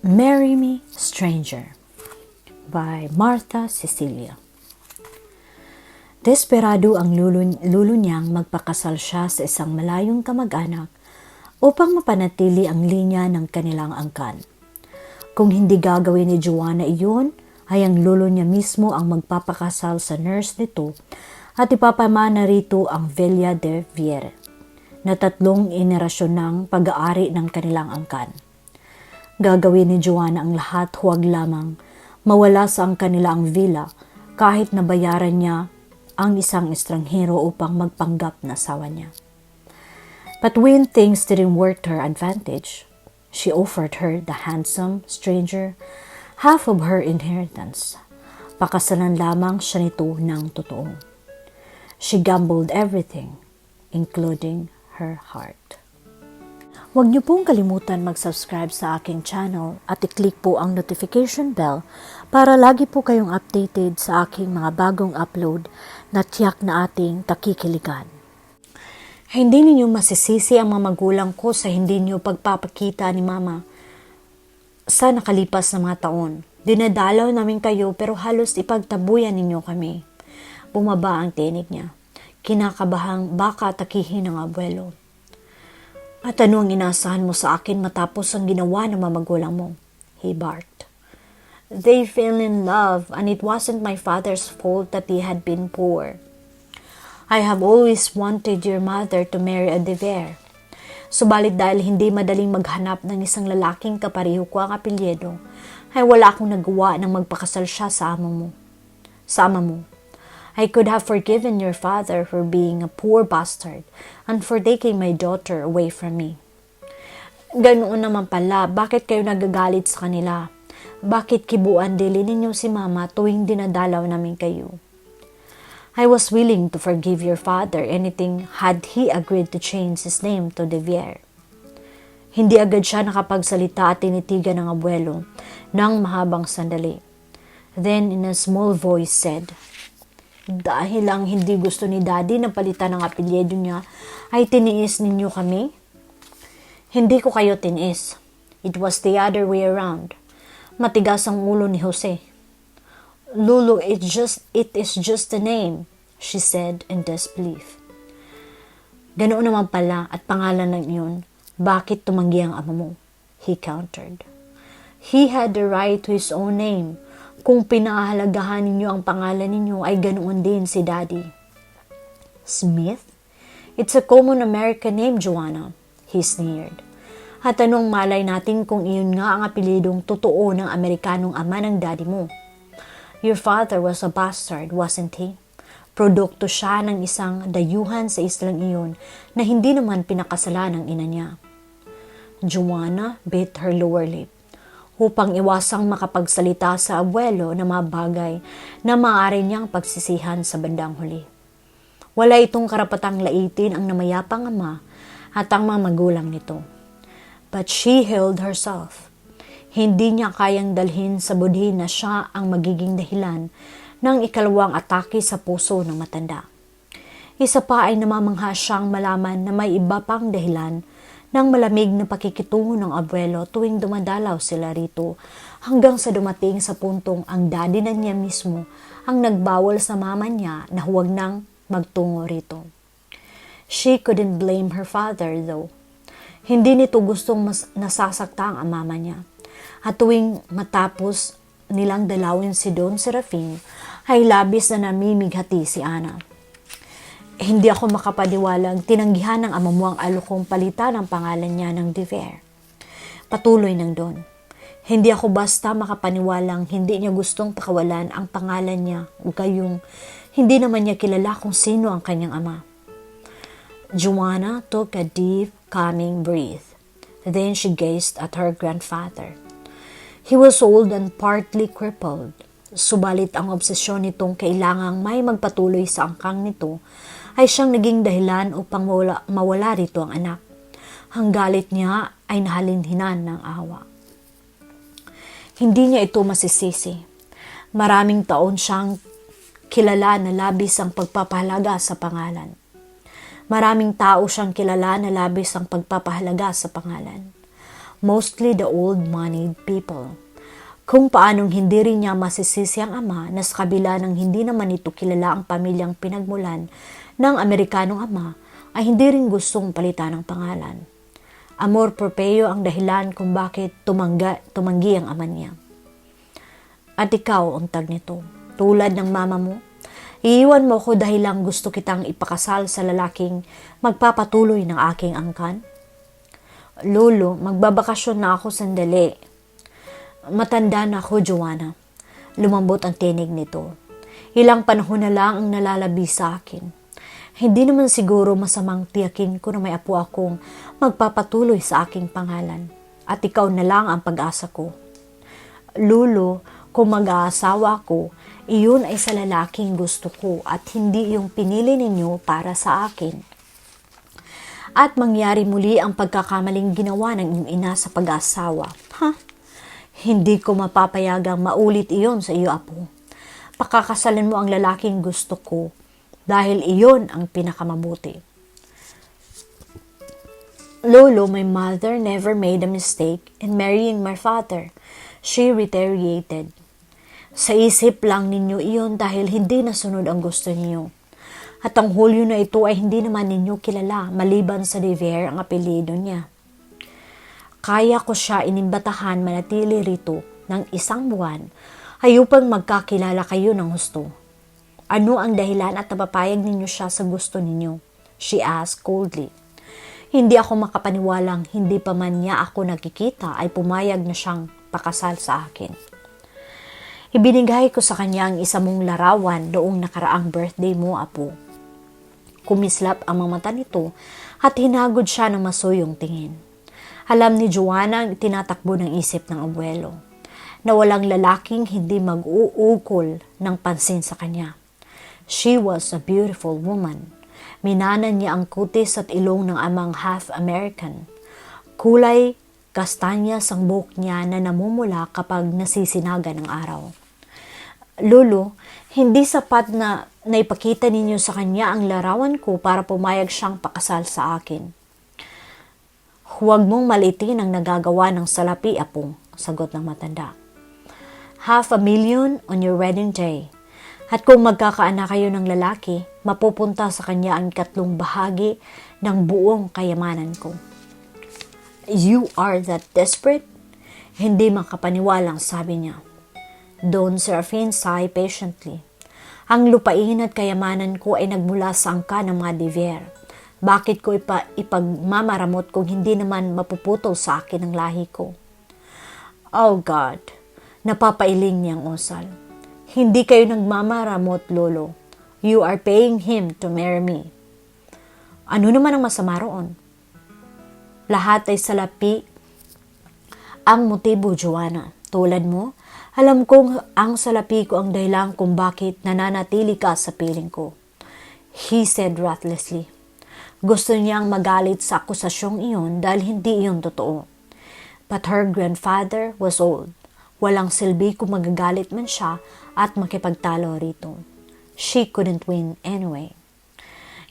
Marry Me, Stranger by Martha Cecilia. Desperado ang lulo niyang magpakasal siya sa isang malayong kamag-anak upang mapanatili ang linya ng kanilang angkan. Kung hindi gagawin ni Joanna iyon, ay ang lolo niya mismo ang magpapakasal sa nurse nito at ipapamana rito ang Villa de Viere na 3 henerasyon ng pag-aari ng kanilang angkan. Gagawin ni Joanna ang lahat, huwag lamang mawala sa ang kanila ang villa kahit nabayaran niya ang isang estranghero upang magpanggap na asawa niya. But when things didn't work to her advantage, she offered her, the handsome stranger, half of her inheritance. Pakasalan lamang siya nito ng totoo. She gambled everything, including her heart. Huwag niyo pong kalimutan mag-subscribe sa aking channel at i-click po ang notification bell para lagi po kayong updated sa aking mga bagong upload na tiyak na ating takikiligan. Hindi ninyo masisisi ang mga magulang ko sa hindi niyo pagpapakita ni Mama sa nakalipas na mga taon. Dinadalaw namin kayo pero halos ipagtabuyan ninyo kami. Bumaba ang tinig niya. Kinakabahang baka takihin ng abuelo. At ano ang inasahan mo sa akin matapos ang ginawa ng mga magulang mo? He barked. They fell in love and it wasn't my father's fault that he had been poor. I have always wanted your mother to marry a de Vere. Subalit dahil hindi madaling maghanap ng isang lalaking kapareho ko ang apelyido, ay wala akong nagawa nang magpakasal siya sa ama mo. I could have forgiven your father for being a poor bastard and for taking my daughter away from me. Ganoon naman pala, bakit kayo nagagalit sa kanila? Bakit kibuan dili ninyo si Mama tuwing dinadalaw namin kayo? I was willing to forgive your father anything had he agreed to change his name to de Vere. Hindi agad siya nakapagsalita at tinitigan ng abuelo ng mahabang sandali. Then in a small voice said, dahil lang hindi gusto ni Daddy na palitan ng apelyido niya, ay tiniis ninyo kami? Hindi ko kayo tiniis. It was the other way around. Matigas ang ulo ni Jose. Lulu, it is just a name, she said in disbelief. Ganoon naman pala at pangalan lang yun. Bakit tumanggi ang ama mo? He countered. He had the right to his own name. Kung pinahahalagahan ninyo ang pangalan ninyo ay ganoon din si Daddy. Smith? It's a common American name, Joanna. He sneered. At anong malay natin kung iyon nga ang apelidong totoo ng Amerikanong ama ng Daddy mo? Your father was a bastard, wasn't he? Produkto siya ng isang dayuhan sa islang iyon na hindi naman pinakasalan ng ina niya. Joanna bit her lower lip upang iwasang makapagsalita sa abuelo ng mga bagay na maaari niyang pagsisihan sa bandang huli. Wala itong karapatang laitin ang namayapang ama at ang mga magulang nito. But she held herself. Hindi niya kayang dalhin sa budhi na siya ang magiging dahilan ng ikalawang atake sa puso ng matanda. Isa pa ay namamangha siyang malaman na may iba pang dahilan ng malamig na pakikitungo ng abuelo tuwing dumadalaw sila rito hanggang sa dumating sa puntong ang daddy na niya mismo ang nagbawal sa mama niya na huwag nang magtungo rito. She couldn't blame her father though. Hindi nito gustong nasasakta ang mama niya. At tuwing matapos nilang dalawin si Don Serafin ay labis na namimighati si Ana. Hindi ako makapaniwalang tinanggihan ng ama mo ang alokong palitan ang pangalan niya ng de Vere. Patuloy ng Don. Hindi ako basta makapaniwalang hindi niya gustong pakawalan ang pangalan niya o gayong hindi naman niya kilala kung sino ang kanyang ama. Joanna took a deep, calming breath. Then she gazed at her grandfather. He was old and partly crippled. Subalit ang obsesyon nitong kailangang may magpatuloy sa angkang nito ay siyang naging dahilan upang mawala rito ang anak. Ang galit niya ay nahalinhinan ng awa. Hindi niya ito masisisi. Maraming taon siyang kilala na labis ang pagpapahalaga sa pangalan. Maraming tao siyang kilala na labis ang pagpapahalaga sa pangalan. mostly the old-moneyed people. Kung paanong hindi rin niya masisisi ang ama na sa kabila ng hindi naman ito kilala ang pamilyang pinagmulan ng Amerikanong ama, ay hindi rin gustong palitan ng pangalan. Amor proprio ang dahilan kung bakit tumanggi ang ama niya. At ikaw, untag nito, tulad ng mama mo, iiwan mo ko dahil lang gusto kitang ipakasal sa lalaking magpapatuloy ng aking angkan? Lolo, magbabakasyon na ako sandali. Matanda na ako, Joanna. Lumambot ang tinig nito. Ilang panahon na lang ang nalalabi sa akin. Hindi naman siguro masamang tiyakin ko na may apo akong magpapatuloy sa aking pangalan. At ikaw na lang ang pag-asa ko. Lolo, kung mag-aasawa ako, iyon ay sa lalaking gusto ko at hindi yung pinili ninyo para sa akin. At mangyari muli ang pagkakamaling ginawa ng iyong ina sa pag-aasawa. Hindi ko mapapayagang maulit iyon sa iyo, apo. Pakakasalan mo ang lalaking gusto ko dahil iyon ang pinakamabuti. Lolo, my mother never made a mistake in marrying my father. She retaliated. Sa isip lang ninyo iyon dahil hindi nasunod ang gusto niyo. At ang Hulyo na ito ay hindi naman ninyo kilala maliban sa Dever ang apelyido niya. Kaya ko siya inimbatahan manatili rito ng 1 buwan ay upang magkakilala kayo ng husto. Ano ang dahilan at napapayag ninyo siya sa gusto ninyo? She asked coldly. Hindi ako makapaniwalang hindi pa man niya ako nakikita ay pumayag na siyang pakasal sa akin. Ibinigay ko sa kanya ang isa mong larawan noong nakaraang birthday mo, apo. Kumislap ang mga mata nito at hinagod siya ng masuyong tingin. Alam ni Joanna ang tinatakbo ng isip ng abuelo, na walang lalaking hindi mag-uukol ng pansin sa kanya. She was a beautiful woman. Minanan niya ang kutis at ilong ng amang half-American. Kulay kastanyas ang buhok niya na namumula kapag nasisinaga ng araw. Lolo, hindi sapat na naipakita ninyo sa kanya ang larawan ko para pumayag siyang pakasal sa akin. Huwag mong malitin ang nagagawa ng salapi, apo, sagot ng matanda. $500,000 on your wedding day. At kung magkakaanak kayo ng lalaki, mapupunta sa kanya ang 3 bahagi ng buong kayamanan ko. You are that desperate? Hindi makapaniwalang sabi niya. Don Serafin sighed patiently. Ang lupain at kayamanan ko ay nagmula sa angka ng mga Dever. Bakit ko ipagmamaramot kung hindi naman mapuputol sa akin ang lahi ko? Oh God, napapailing niyang osal. Hindi kayo nagmamaramot, Lolo. You are paying him to marry me. Ano naman ang masama roon? Lahat ay salapi ang motibo, Joanna. Tulad mo, alam kong ang salapi ko ang dahilan kung bakit nananatili ka sa piling ko. He said breathlessly. Gusto niyang magalit sa akusasyong iyon dahil hindi iyon totoo. But her grandfather was old. Walang silbi kung magagalit man siya at makipagtalo rito. She couldn't win anyway.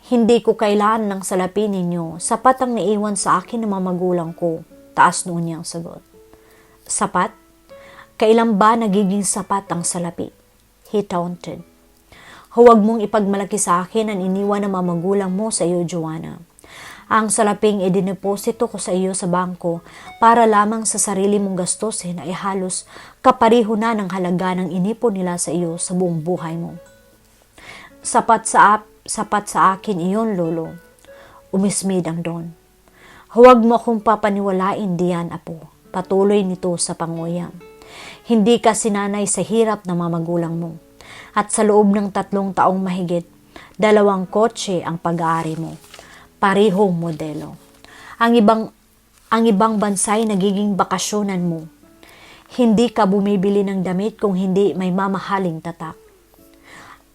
Hindi ko kailangan ng salapi ninyo. Sapat ang naiwan sa akin ng mga magulang ko. Taas noon niyang sagot. Sapat? Kailan ba nagiging sapat ang salapi? He taunted. Huwag mong ipagmalaki sa akin ang iniwan ng mga magulang mo sa iyo, Joanna. Ang salaping idineposito ko sa iyo sa bangko para lamang sa sarili mong gastusin ay halos kapariho na ng halaga ng inipon nila sa iyo sa buong buhay mo. Sapat sa akin iyon, Lolo. Umismid ang Don. Huwag mo akong papaniwalain diyan, apo. Patuloy nito sa panguyam. Hindi ka sinanay sa hirap ng mga magulang mo. At sa loob ng 3 taong mahigit, 2 kotse ang pag-aari mo. Parihong modelo. Ang ibang bansay nagiging bakasyonan mo. Hindi ka bumibili ng damit kung hindi may mamahaling tatak.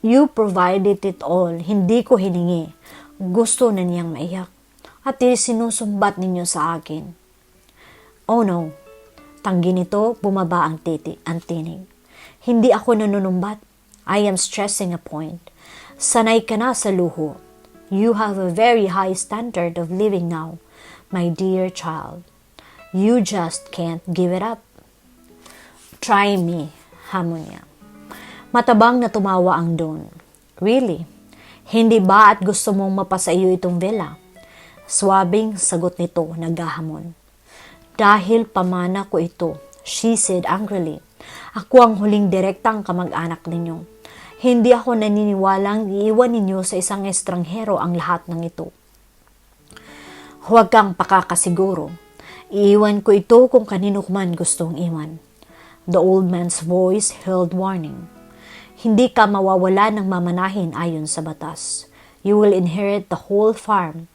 You provided it all. Hindi ko hiningi. Gusto na niyang maiyak. At sinusumbat ninyo sa akin. Oh no. Tanggi nito, bumaba ang tinig. Hindi ako nanunumbat. I am stressing a point. Sanay ka na sa luho. You have a very high standard of living now, my dear child. You just can't give it up. Try me, hamon niya. Matabang na tumawa ang Don. Really? Hindi ba at gusto mong mapasaiyo itong villa? Swabing sagot nito, naghahamon. Dahil pamana ko ito, she said angrily. Ako ang huling direktang kamag-anak ninyo. Hindi ako naniniwalang iiwan ninyo sa isang estranghero ang lahat ng ito. Huwag kang pakakasiguro. Iiwan ko ito kung kanino man gustong iwan. The old man's voice held warning. Hindi ka mawawala ng mamanahin ayon sa batas. You will inherit the whole farm.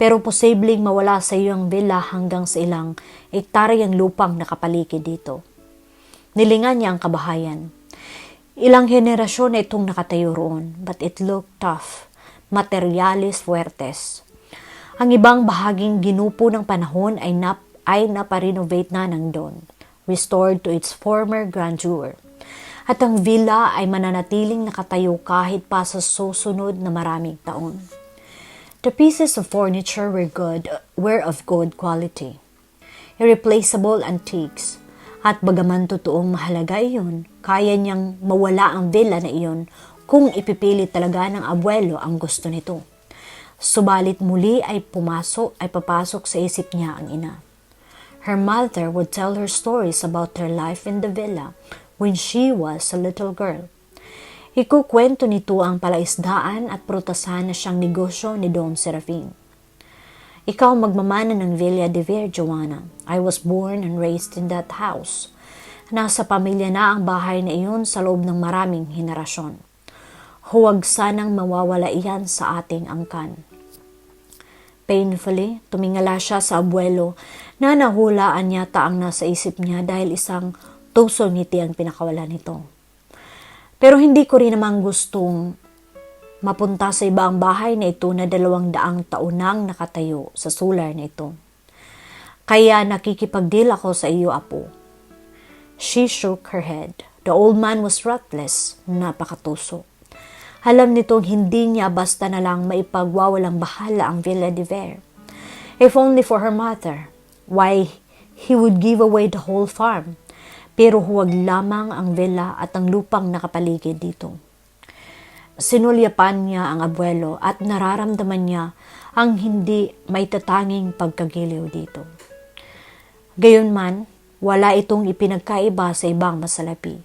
Pero posibleng mawala sa iyo ang villa hanggang sa ilang ektaryang lupang nakapaligid dito. Nilingan niya ang kabahayan. Ilang henerasyon na itong nakatayo roon, but it looked tough. Materialis fuertes. Ang ibang bahaging ginupo ng panahon ay naparenovate na ng Don, restored to its former grandeur. At ang villa ay mananatiling nakatayo kahit pa sa susunod na maraming taon. The pieces of furniture were of good quality. Irreplaceable antiques. At bagaman totoong mahalaga iyon, kaya niyang mawala ang villa na iyon kung ipipilit talaga ng abuelo ang gusto nito. Subalit muli ay papasok sa isip niya ang ina. Her mother would tell her stories about her life in the villa when she was a little girl. Ikukwento nito ang palaisdaan at prutasan na siyang negosyo ni Don Serafin. Ikaw magmamana ng Villa de Ver, Joanna. I was born and raised in that house. Nasa pamilya na ang bahay na iyon sa loob ng maraming henerasyon. Huwag sanang mawawala iyan sa ating angkan. Painfully, tumingala siya sa abuelo na nahulaan yata ang nasa isip niya dahil isang tusong ngiti ang pinakawala nito. Pero hindi ko rin naman gustong mapunta sa ibang bahay na ito na 200 taon nang nakatayo sa sular na ito. Kaya nakikipagdeal ako sa iyo, apo. She shook her head. The old man was ruthless, napakatuso. Alam nitong hindi niya basta na lang maipagwawalang bahala ang Villa de Ver. If only for her mother, why, he would give away the whole farm. Pero huwag lamang ang villa at ang lupang nakapaligid dito. Sinulyapan niya ang abuelo at nararamdaman niya ang hindi may tatanging pagkagiliw dito. Gayunman, wala itong ipinagkaiba sa ibang masalapi,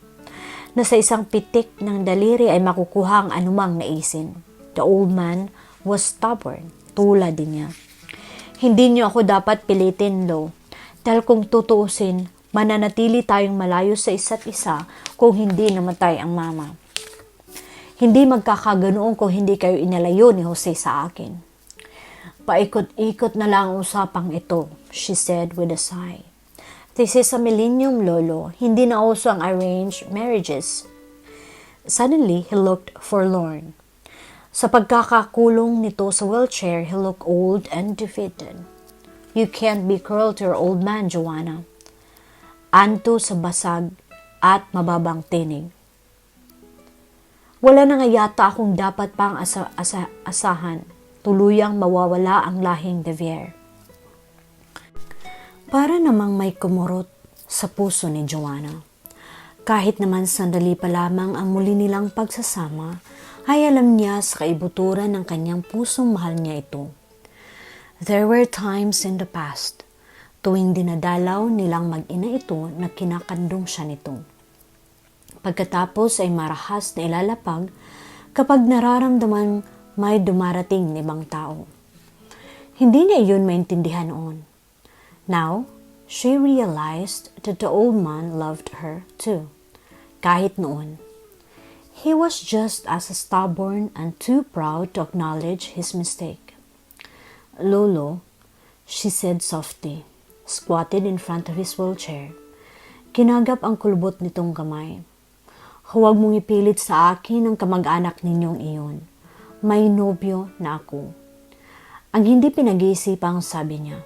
na sa isang pitik ng daliri ay makukuha ang anumang naisin. The old man was stubborn, tulad din niya. Hindi niyo ako dapat pilitin, Lo, dahil kung tutuusin, mananatili tayong malayo sa isa't isa kung hindi namatay ang mama. Hindi magkakaganoon kung hindi kayo inalayo ni Jose sa akin. Paikot-ikot na lang ang usapang ito, she said with a sigh. This is a millennium, Lolo. Hindi na uso ang arranged marriages. Suddenly, he looked forlorn. Sa pagkakakulong nito sa wheelchair, he looked old and defeated. You can't be cruel to your old man, Joanna. Anto sa basag at mababang tinig. Wala na nga yata akong dapat pang asahan. Tuluyang mawawala ang lahing de Ver. Para namang may kumurot sa puso ni Joanna. Kahit naman sandali pa lamang ang muli nilang pagsasama, ay alam niya sa kaibuturan ng kanyang pusong mahal niya ito. There were times in the past, tuwing dinadalaw nilang mag-ina ito na kinakandong siya nito. Pagkatapos ay marahas na ilalapag kapag nararamdaman may dumarating na ibang tao. Hindi niya iyon maintindihan noon. Now, she realized that the old man loved her too. Kahit noon, he was just as stubborn and too proud to acknowledge his mistake. Lolo, she said softly, squatted in front of his wheelchair. Kinagap ang kulbot nitong kamay. Huwag mong ipilit sa akin ang kamag-anak ninyong iyon. May nobyo na ako. Ang hindi pinag-iisipang sabi niya.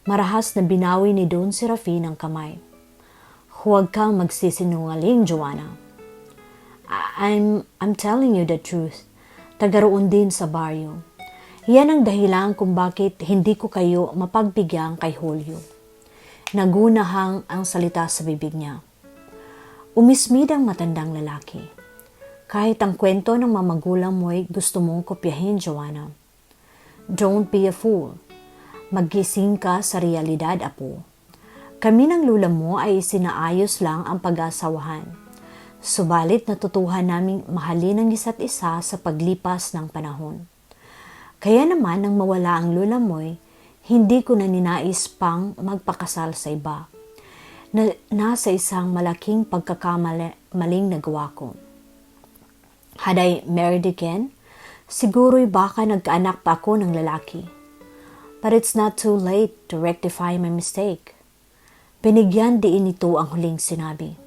Marahas na binawi ni Don Serafin ang kamay. Huwag kang magsisinungaling, Joanna. I'm telling you the truth. Tagaroon din sa baryo. Yan ang dahilan kung bakit hindi ko kayo mapagbigyan kay Julio. Nagunahang ang salita sa bibig niya. Umismid ang matandang lalaki. Kahit ang kwento ng mamagulang mo'y gusto mong kopyahin, Joanna. Don't be a fool. Maggising ka sa realidad, apo. Kami ng lula mo ay sinaayos lang ang pag-asawahan. Subalit natutuhan naming mahalin ang isa't isa sa paglipas ng panahon. Kaya naman nang mawala ang lula mo'y, hindi ko na ninais pang magpakasal sa iba. Nasa isang malaking pagkakamaling nagawa ko. Had I married again, siguro'y baka nagkaanak pa ako ng lalaki. But it's not too late to rectify my mistake. Binigyan diin ito ang huling sinabi.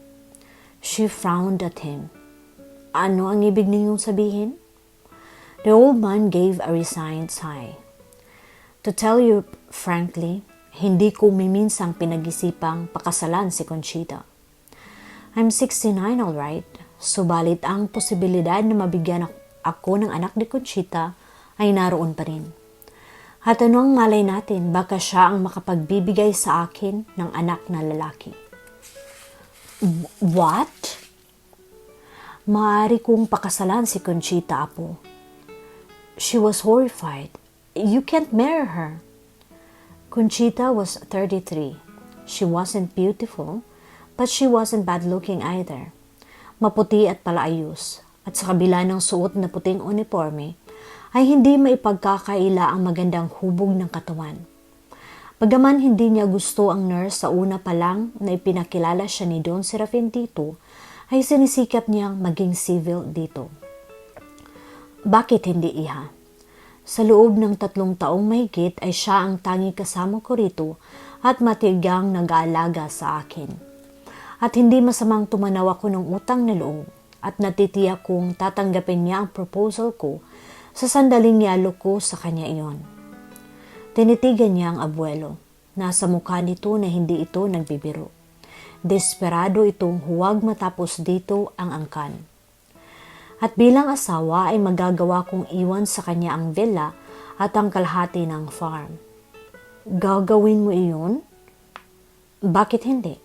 She frowned at him. Ano ang ibig ninyong sabihin? The old man gave a resigned sigh. To tell you frankly, hindi ko miminsang pinag-isipang pakasalan si Conchita. I'm 69 all right, subalit ang posibilidad na mabigyan ako ng anak ni Conchita ay naroon pa rin. At ano ang malay natin, baka siya ang makapagbibigay sa akin ng anak na lalaki. What? Maaari kong pakasalan si Conchita, apo. She was horrified. You can't marry her. Conchita was 33. She wasn't beautiful, but she wasn't bad-looking either. Maputi at palaayos, at sa kabila ng suot na puting uniforme, ay hindi maipagkakaila ang magandang hubog ng katawan. Bagaman hindi niya gusto ang nurse sa una pa lang na ipinakilala siya ni Don Serafin dito, ay sinisikap niyang maging civil dito. Bakit hindi, iha? Sa loob ng 3 taong mahigit ay siya ang tanging kasama ko rito at matigang nag-aalaga sa akin. At hindi masamang tumanaw ako ng utang na loob at natitiyak kong tatanggapin niya ang proposal ko sa sandaling yalo ko sa kanya iyon. Tinitigan niya ang abuelo. Nasa mukha nito na hindi ito nagbibiro. Desperado itong huwag matapos dito ang angkan. At bilang asawa ay magagawa kong iwan sa kanya ang villa at ang kalahati ng farm. Gagawin mo iyon? Bakit hindi?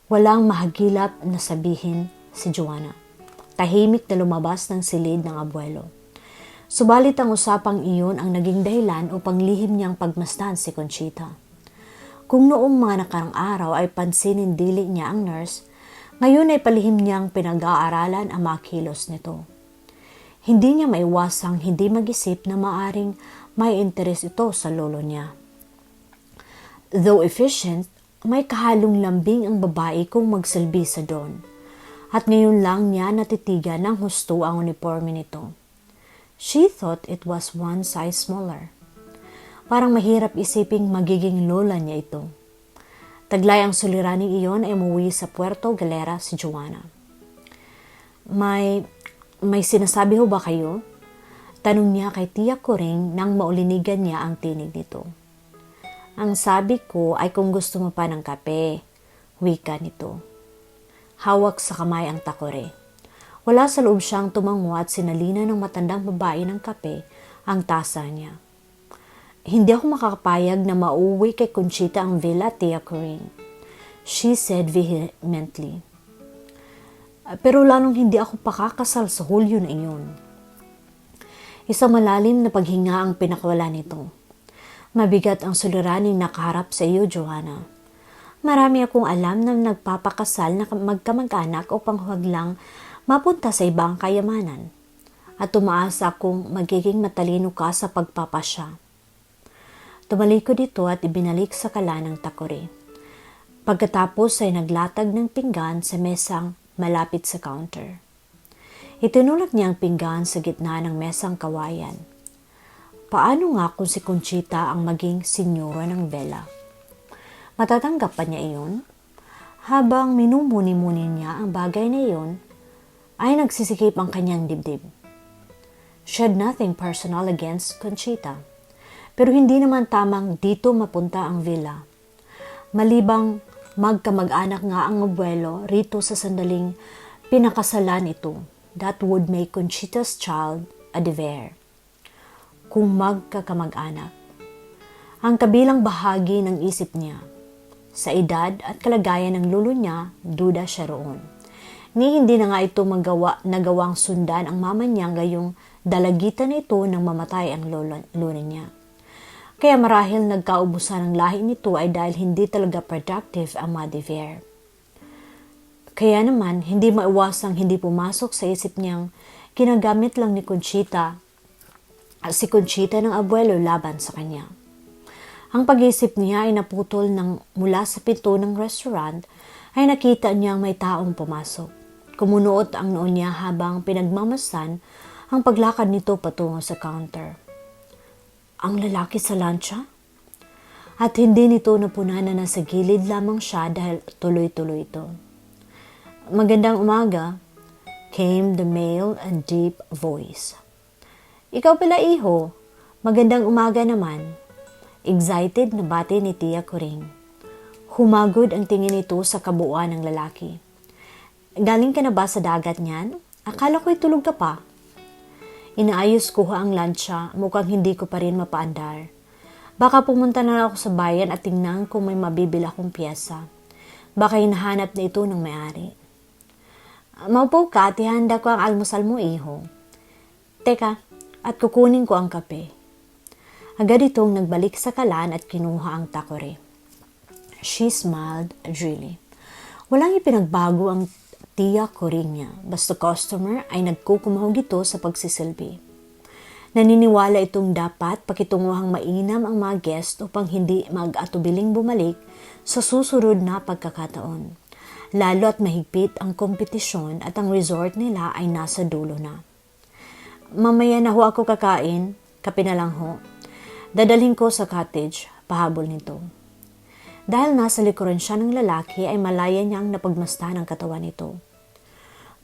Walang mahagilap na sabihin si Joanna. Tahimik na lumabas ng silid ng abuelo. Subalit ang usapang iyon ang naging dahilan upang lihim niyang pagmasdan si Conchita. Kung noong mga nakarang araw ay pansinin dili niya ang nurse, ngayon ay palihim niyang pinag-aaralan ang mga kilos nito. Hindi niya maiwasang hindi mag-isip na maaring may interes ito sa lolo niya. Though efficient, may kahalong lambing ang babae kung magsilbi sa Don. At ngayon lang niya natitigan ng husto ang uniforme nito. She thought it was one size smaller. Parang mahirap isiping magiging lola niya ito. Taglay ang suliraning iyon ay umuwi sa Puerto Galera si Joanna. May sinasabi ho ba kayo? Tanong niya kay Tia Coring nang maulinigan niya ang tinig nito. Ang sabi ko ay kung gusto mo pa ng kape, wika nito. Hawak sa kamay ang takore. Wala sa loob siyang tumango at sinalina ng matandang babae ng kape ang tasa niya. Hindi ako makakapayag na mauwi kay Conchita ang villa, Tia Coring. She said vehemently. Pero lalong hindi ako pakakasal sa Hulyo na iyon. Isang malalim na paghinga ang pinakawala nito. Mabigat ang suliraning nakaharap sa iyo, Joanna. Marami akong alam na nagpapakasal na magkamag-anak upang huwag lang mapunta sa ibang kayamanan at tumaasa kung magiging matalino ka sa pagpapasya. Tumalikod ito at ibinalik sa kala ng takore. Pagkatapos ay naglatag ng pinggan sa mesang malapit sa counter. Itinulak niya ang pinggan sa gitna ng mesang kawayan. Paano nga kung si Conchita ang maging senyora ng vela? Matatanggap pa niya iyon? Habang minumuni-muni niya ang bagay na iyon, ay nagsisikip ang kanyang dibdib. She had nothing personal against Conchita, pero hindi naman tamang dito mapunta ang villa. Malibang magkamag-anak nga ang abuelo rito sa sandaling pinakasalan ito, that would make Conchita's child a dever. Kung magkakamag-anak. Ang kabilang bahagi ng isip niya, Sa edad at kalagayan ng lolo niya, duda siya roon. Ni hindi na nga ito nagawang sundan ang mama niya gayong dalagitan na ito nang mamatay ang lolo niya. Kaya marahil nagkaubusan ng lahi nito ay dahil hindi talaga productive ang Madiver. Kaya naman, hindi maiwasang hindi pumasok sa isip niyang ginagamit lang ni Conchita si Conchita ng abuelo laban sa kanya. Ang pag-isip niya ay naputol mula sa pinto ng restaurant ay nakita niyang may taong pumasok. Kumunuot ang noo niya habang pinagmamasan ang paglakad nito patungo sa counter. Ang lalaki sa lancha? At hindi nito napunan na nasa gilid lamang siya dahil tuloy-tuloy ito. Magandang umaga, came the male and deep voice. Ikaw pala iho, magandang umaga naman. Excited na bati ni Tia Coring. Humagod ang tingin nito sa kabuuan ng lalaki. Galing ka na ba sa dagat niyan? Akala ko'y tulog ka pa. Inaayos ko ang lansya, mukhang hindi ko pa rin mapaandar. Baka pumunta na ako sa bayan at tingnan kung may mabibili akong piyesa. Baka hinahanap na ito ng may-ari. Maupo ka at ihanda ko ang almusal mo, iho. Teka, at kukunin ko ang kape. Agad itong nagbalik sa kalan at kinuha ang takore. She smiled drily. Walang ipinagbago ang Tia Coring niya. Basta customer ay nagkukumahog ito sa pagsisilbi. Naniniwala itong dapat pakitunguhang mainam ang mga guest upang hindi mag-atubiling bumalik sa susunod na pagkakataon. Lalo at mahigpit ang kompetisyon at ang resort nila ay nasa dulo na. Mamaya na ho ako kakain, kape na lang ho. Dadalhin ko sa cottage, pahabol nito. Dahil nasa likuran siya ng lalaki ay malaya niyang napagmasdan ang katawan nito.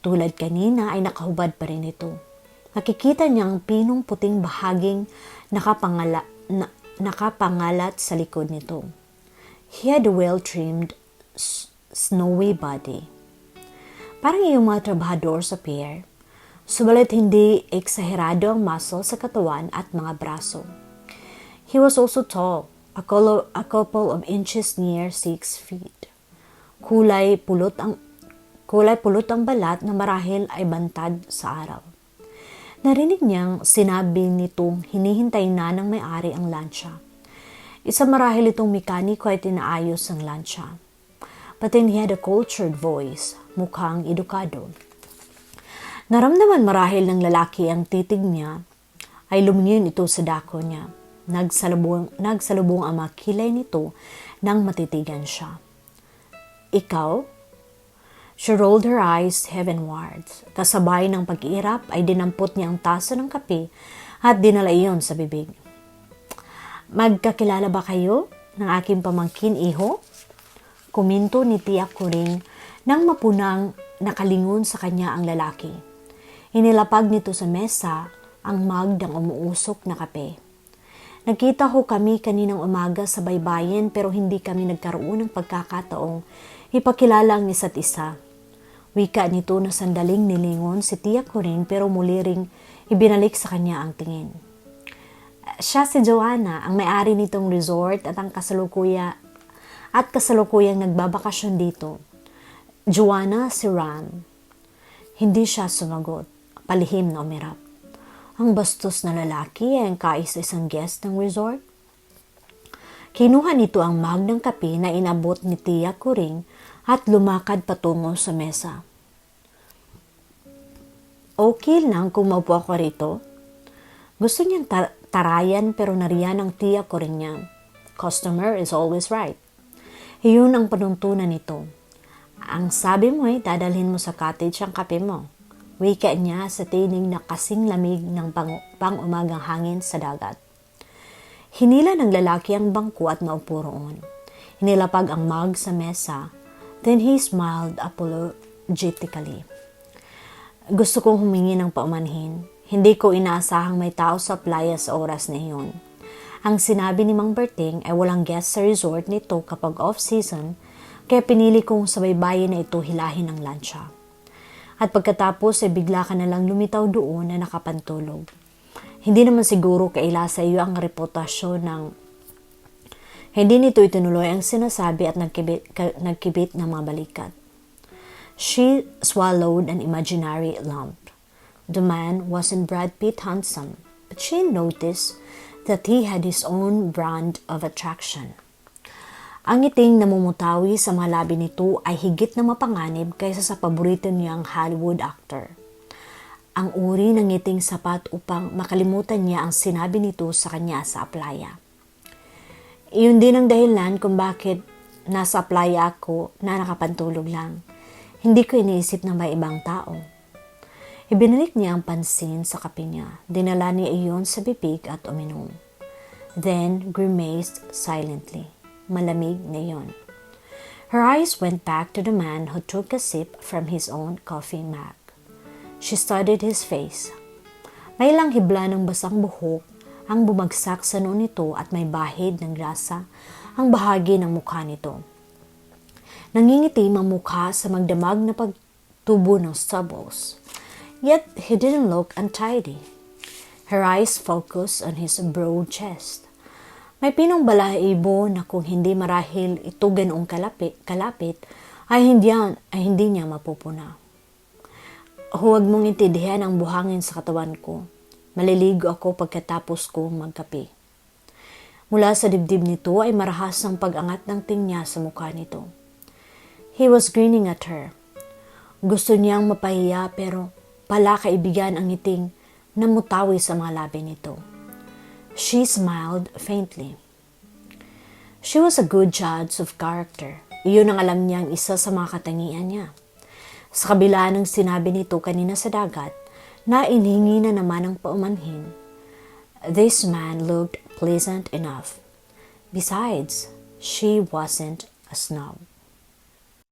Tulad kanina ay nakahubad pa rin ito. Nakikita niya ang pinong puting bahaging nakapangalat sa likod nito. He had a well-trimmed snowy body. Parang iyong mga trabahador sa pier, subalit hindi eksaherado ang muscle sa katawan at mga braso. He was also tall, a couple of inches near 6 feet. Kulay pulot ang balat na marahil ay bantad sa araw. Narinig niyang sinabi nitong hinihintay na ng may-ari ang lansya. Isa marahil itong mekaniko ay tinaayos ang lansya. But then he had a cultured voice, mukhang edukado. Naramdaman marahil ng lalaki ang titig niya, ay lumingin ito sa dako niya. Nagsalubong ang mga kilay nito nang matitigan siya. Ikaw? She rolled her eyes heavenwards. Kasabay ng pag-iirap ay dinampot niya ang tasa ng kape at dinala iyon sa bibig. Magkakilala ba kayo ng aking pamangkin, iho? Kuminto ni Tia Coring nang mapunang nakalingon sa kanya ang lalaki. Inilapag nito sa mesa ang mug ng umuusok na kape. Nagkita ho kami kaninang umaga sa baybayin pero hindi kami nagkaroon ng pagkakataong ipakilala ang isa't isa. Wika nito na sandaling nilingon si Tia Coring pero muli ring ibinalik sa kanya ang tingin. Siya si Joanna, ang may-ari nitong resort at kasalukuyang nagbabakasyon dito. Joanna si Ram. Hindi siya sumagot. Palihim na umirap. Ang bastos na lalaki ay ang kaisa-isang guest ng resort. Kinuha nito ang mug ng kape na inabot ni Tia Coring at lumakad patungo sa mesa. Okay lang kung maupo ako rito. Gusto niyang tarayan pero nariyan ang Tia Coring niya. Customer is always right. Iyon ang panuntunan nito. Ang sabi mo ay dadalhin mo sa cottage ang kape mo. Wika niya sa tinig na kasing lamig ng pang-umagang hangin sa dagat. Hinila ng lalaki ang bangko at naupo roon. Hinilapag ang mug sa mesa. Then he smiled apologetically. Gusto kong humingi ng paumanhin. Hindi ko inaasahang may tao sa playa sa oras na iyon. Ang sinabi ni Mang Berting ay walang guest sa resort nito kapag off-season, kaya pinili kong sa baybayin na ito hilahin ang lansya. At pagkatapos ay bigla ka na lang lumitaw doon na nakapantulog. Hindi naman siguro kaila sa iyo ang reputasyon ng Hindi nito itinuloy ang sinasabi at nagkibit ng mga balikat. She swallowed an imaginary lump. The man wasn't Brad Pitt handsome, but she noticed that he had his own brand of attraction. Ang ngiting namumutawi sa mga labi nito ay higit na mapanganib kaysa sa paborito niyang Hollywood actor. Ang uri ng ngiting sapat upang makalimutan niya ang sinabi nito sa kanya sa playa. Iyon din ang dahilan kung bakit nasa playa ako na nakapantulog lang. Hindi ko iniisip na may ibang tao. Ibinalik niya ang pansin sa kape niya. Dinala niya iyon sa bibig at uminom. Then grimaced silently. Malamig na iyon. Her eyes went back to the man who took a sip from his own coffee mug. She studied his face. May ilang hibla ng basang buhok ang bumagsak sa noo nito at may bahid ng grasa ang bahagi ng mukha nito. Nangingitim ang mukha sa magdamag na pagtubo ng stubbles. Yet he didn't look untidy. Her eyes focused on his broad chest. May pinong balahibo na kung hindi marahil ito ganoong kalapit ay hindi niya mapupuna. Huwag mong intindihan ang buhangin sa katawan ko. Maliligo ako pagkatapos kong magkape. Mula sa dibdib nito ay marahas ang pag-angat ng tingnya sa mukha nito. He was grinning at her. Gusto niyang mapahiya pero pala kaibigan ang ngiting na mutawi sa mga labi nito. She smiled faintly. She was a good judge of character. Iyon ang alam niyang isa sa mga katangian niya. Sa kabila ng sinabi nito kanina sa dagat, na inhingi na naman ng paumanhin. This man looked pleasant enough. Besides, she wasn't a snob.